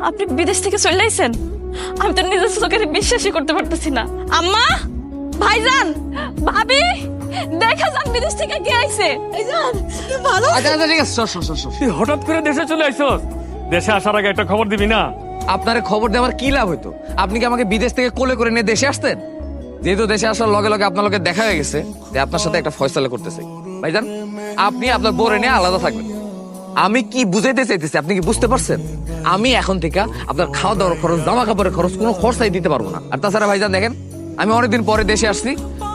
আপনি বিদেশ থেকে চলে আইছেন? আমি তো নিজের চোখে বিশ্বাসই করতে পারতেছি না। আম্মা, ভাইজান, ভাবি, দেখা যান বিদেশ থেকে কে আইছে। ভাইজান, কি ভালো। আচ্ছা ঠিক আছে, তুই হঠাৎ করে দেশে চলে আইছস? দেশে আসার আগে একটা খবর দিবি না? আপনার খবর দেওয়ার কি লাভ হইতো? আপনি কি আমাকে বিদেশ থেকে কোলে করে নিয়ে দেশে আসতেন? যেহেতু দেশে আসার লগে লগে আপনার লগে দেখা হয়ে গেছে, যে আপনার সাথে একটা ফয়সালা করতেছে। ভাইজান, আপনি আপনার বোরে নিয়ে আলাদা থাকবেন। আমি কি বুঝাইতে চাইতেছি আপনি কি বুঝতে পারছেন? আমি এখন থেকে আপনার খাওয়া দাওয়ার খরচ, জামা কাপড়ের খরচ কোনো খরচাই দিতে পারবো না। আর তাছাড়া ভাইজান দেখেন, আমি অনেকদিন পরে দেশে আসছি,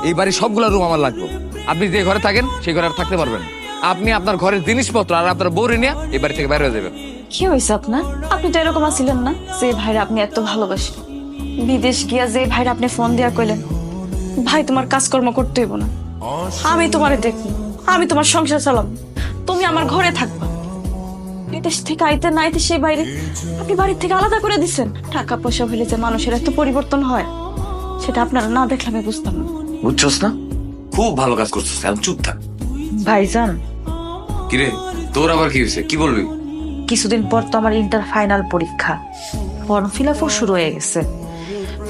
এই বাড়ির সবগুলো রুম আমার লাগবে। আপনি যে ঘরে থাকেন সেই ঘরে আর থাকতে পারবেন। আপনি আপনার ঘরের জিনিসপত্র আর আপনার বউরে নিয়ে এই বাড়ি থেকে বাইরে হয়ে যাবেন। কি হয়েছে আপনার? আপনি তো এরকম আছিলেন না যে ভাইরা আপনি এত ভালোবাসেন। বিদেশ গিয়া যে ভাইরা আপনি ফোন দিয়া কইলেন, ভাই তোমার কাজকর্ম করতে হইব না, আমি তোমারে দেখবো, আমি তোমার সংসার চালাম, তুমি আমার ঘরে থাকবা। বিদেশ থেকে আইতে না আইতে সেই বাইরে আপনি বাড়ির থেকে আলাদা করে দিচ্ছেন। টাকা পয়সা হইলে যে মানুষের এত পরিবর্তন হয়, সেটা আপনারা না দেখলে আমি বুঝতাম না। বুঝছস না? খুব ভালো কাজ করছিস, এখন চুপ থাক। ভাইজান, কিরে তোর আবার কি হয়েছে, কি বলবি? কিছুদিন পর তো আমার ইন্টার ফাইনাল পরীক্ষা, ফর্ম ফিল আপও শুরু হয়ে গেছে।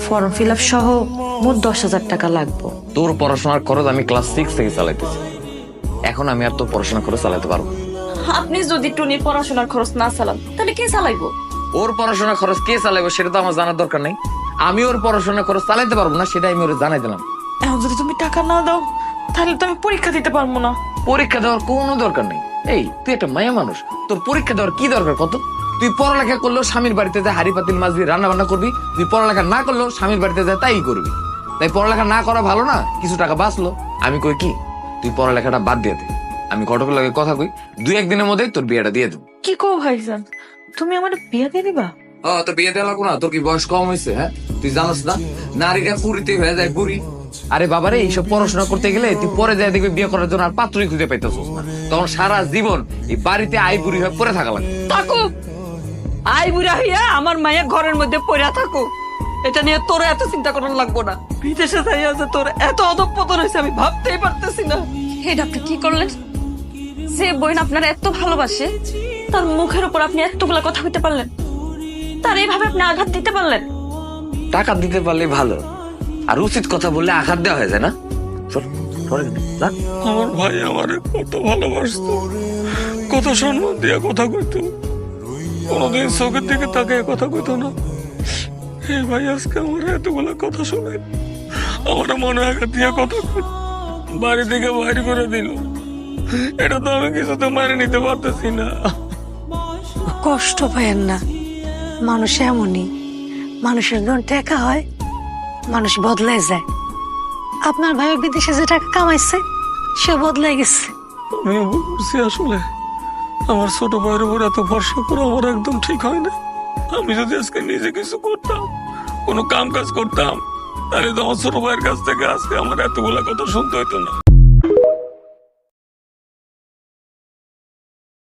ফর্ম ফিল আপ সহ মোট 10,000 টাকা লাগবে। তোর পড়াশোনার খরচ আমি ক্লাস 6 থেকে চালাইতেছি, এখন আমি আর তোর পড়াশোনা খরচ চালাতে পারবো? আপনি যদি টুনির পড়াশোনার খরচ না চালান, তাহলে কে চালাইবো? ওর পড়াশোনার খরচ কে চালাইবো সেটা তো আমার জানার দরকার নেই। আমি ওর পড়াশোনার খরচ চালাইতে পারবো না, সেটা আমি ওর জানাই দিলাম। এখন যদি তুমি টাকা না দাও, তাহলে তো আমি পরীক্ষা দিতে পারবো না। পরীক্ষা দেওয়ার কোনো দরকার নেই। এই তুই একটা মায়া মানুষ, তোর পরীক্ষা দেওয়ার কি দরকার কত? তুই পড়ালেখা করলেও স্বামীর বাড়িতে যায় হাড়ি পাতিল মাছ দিয়ে রান্না বান্না করবি, তুই পড়ালেখা না করলেও স্বামীর বাড়িতে যায় তাই করবি। তাই পড়ালেখা না করা ভালো না? কিছু টাকা বাঁচলো। আমি কই কি, তুই পড়ালেখাটা বাদ দিয়ে দে, আমি ঘটকের লগে কথা কই, 2-1 দিনের মধ্যে তোর বিয়েটা দিয়ে দেবো। কি কো ভাইজান, তুমি আমার বিয়ে দিয়ে দিবা? তোর বিয়ে দেওয়া লাগবো না? তোর কি বয়স কম হয়েছে? হ্যাঁ, তুই জানোস না নারীরা পুরীতে হয়ে যায় বুড়ি। আরে বাবারে, এইসব পড়াশোনা করতে গেলে তুই পরে যায় দেখবি বিয়ে করার জন্য আর পাত্রই খুঁজে পাইতেছিস না। তখন সারা জীবন এই বাড়িতে আই বুড়ি হয়ে পড়ে থাকা লাগে। থাকুক আই বুড়া হইয়া আমার মায়ের ঘরের মধ্যে পড়া থাকুক, এটা নিয়ে তোর এত চিন্তা করার লাগবো না। বিদেশে যাইয়া যে তোর এত অধঃপতন হয়েছে আমি ভাবতেই পারতেছি না। এটা আপনি কি করলেন? যে বোন আপনার এত ভালোবাসে, তার মুখের উপর আপনি এতগুলা কথা কইতে পারলেন? তার এইভাবে আপনি আঘাত দিতে পারলেন? টাকা দিতে পারলে ভালো, আর উচিত কথা বললে আঘাত দেওয়া হয়ে যায় না? আমার ভাই আমারে কত ভালোবাসতো, কত সম্মান দিয়ে কথা কইতো, কোনোদিন চোখের দিকে তাকে কথা কইতো না। এই ভাই আজকে আমার এতগুলো কথা শুনে আমার মনে আঘাত দিয়ে কথা কই, বাড়ি থেকে বাইরে করে দিল। এটা তো আমি কিছুতে মারে নিতে পারতেছি না। কষ্ট পায়েন না, মানুষ এমনই, মানুষের যখন টাকা হয় মানুষ বদলে যায়। আপনার ভাই বিদেশে যে টাকা কামাইছে সে বদলে গেছে। আমি বুঝছি আসলে আমার ছোট ভাইয়ের উপর এত ভরসা করে আমার একদম ঠিক হয় না। আমি যদি আজকে নিজে কিছু করতাম, কোনো কাম কাজ করতাম, তাহলে তো আমার ছোট ভাইয়ের কাছ থেকে আজকে আমার এতগুলা কথা শুনতে হইতো না।